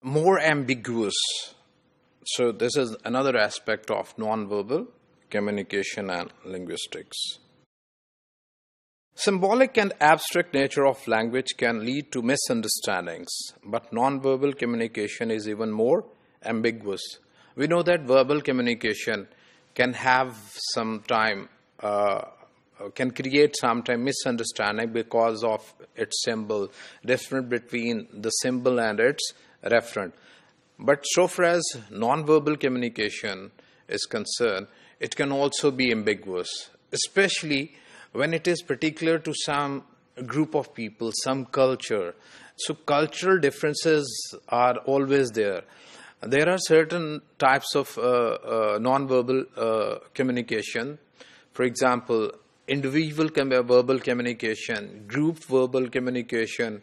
more ambiguous. So this is another aspect of nonverbal communication and linguistics. Symbolic and abstract nature of language can lead to misunderstandings, but nonverbal communication is even more ambiguous. We know that verbal communication can have can create sometimes misunderstanding because of its symbol, difference between the symbol and its referent. But so far as nonverbal communication is concerned, it can also be ambiguous, especially when it is particular to some group of people, some culture. So cultural differences are always there. There are certain types of nonverbal communication. For example, individual verbal communication, group verbal communication,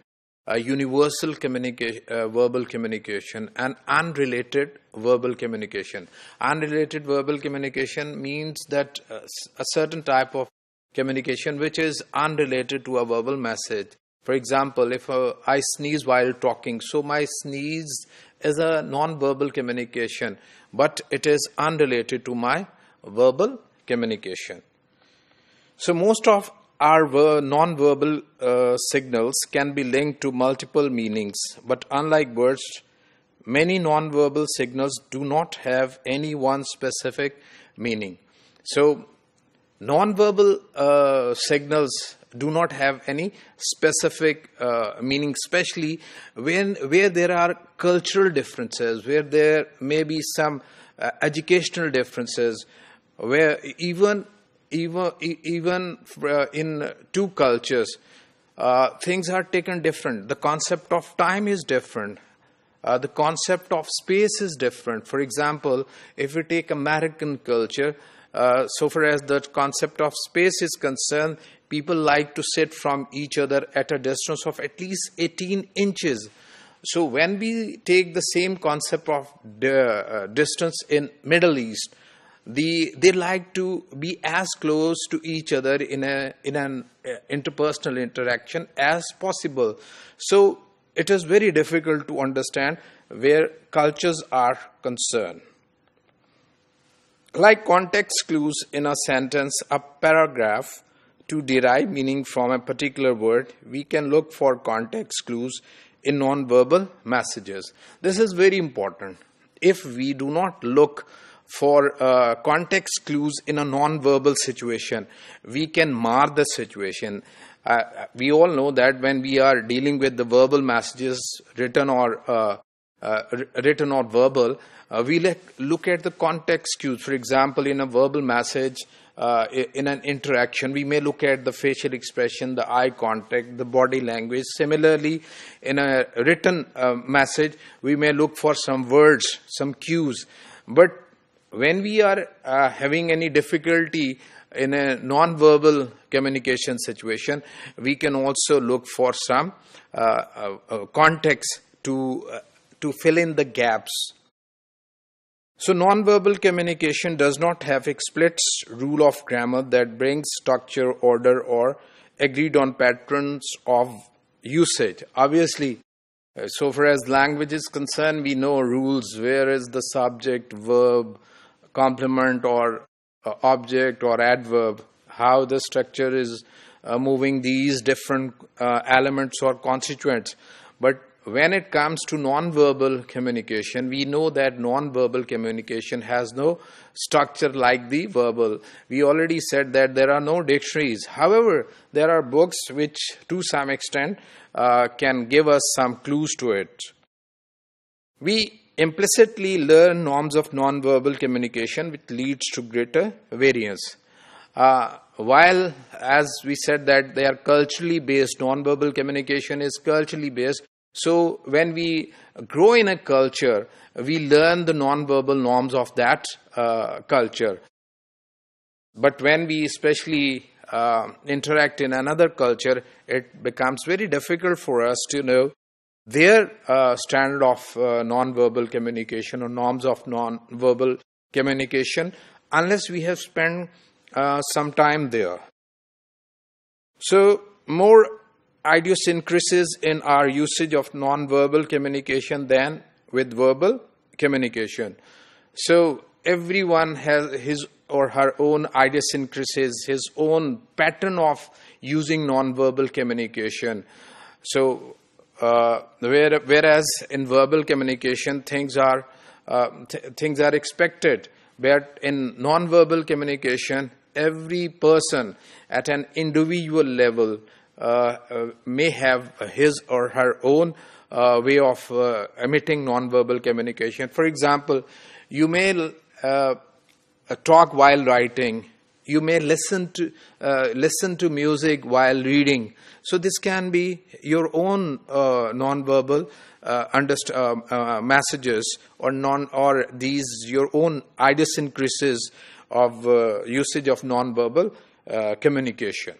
universal verbal communication, and unrelated verbal communication. Unrelated verbal communication means that a certain type of communication which is unrelated to a verbal message. For example, if I sneeze while talking, so my sneeze is a non-verbal communication, but it is unrelated to my verbal communication. So most of our non-verbal signals can be linked to multiple meanings, but unlike words, many non-verbal signals do not have any one specific meaning. So non-verbal signals do not have any specific meaning, especially where there are cultural differences, where there may be some educational differences, where even in two cultures, things are taken different. The concept of time is different. The concept of space is different. For example, if we take American culture, so far as the concept of space is concerned, people like to sit from each other at a distance of at least 18 inches. So when we take the same concept of distance in Middle East, they like to be as close to each other in an interpersonal interaction as possible. So it is very difficult to understand where cultures are concerned. Like context clues in a sentence, a paragraph, to derive meaning from a particular word, we can look for context clues in non-verbal messages. This is very important. If we do not look for context clues in a non-verbal situation, we can mar the situation. We all know that when we are dealing with the verbal messages, written or verbal, we look at the context cues. For example, in a verbal message, in an interaction, we may look at the facial expression, the eye contact, the body language. Similarly, in a written message, we may look for some words, some cues. But when we are having any difficulty in a non-verbal communication situation, we can also look for some context to fill in the gaps. So non-verbal communication does not have explicit rule of grammar that brings structure, order, or agreed on patterns of usage. Obviously, so far as language is concerned, we know rules. Where is the subject, verb, complement, or object, or adverb? How the structure is moving these different elements or constituents. But when it comes to non-verbal communication, we know that non-verbal communication has no structure like the verbal. We already said that there are no dictionaries. However, there are books which to some extent can give us some clues to it. We implicitly learn norms of non-verbal communication, which leads to greater variance. While, as we said, that they are culturally based, non-verbal communication is culturally based. So when we grow in a culture, we learn the non-verbal norms of that culture. But when we especially interact in another culture, it becomes very difficult for us to know their standard of non-verbal communication or norms of non-verbal communication unless we have spent some time there. So more idiosyncrasies in our usage of non-verbal communication, then with verbal communication. So everyone has his or her own idiosyncrasies, his own pattern of using non-verbal communication. So whereas in verbal communication things are expected, but in non-verbal communication every person at an individual level may have his or her own way of emitting non-verbal communication. For example, you may talk while writing. You may listen to music while reading. So this can be your own non-verbal messages, or these your own idiosyncrasies of usage of non-verbal communication.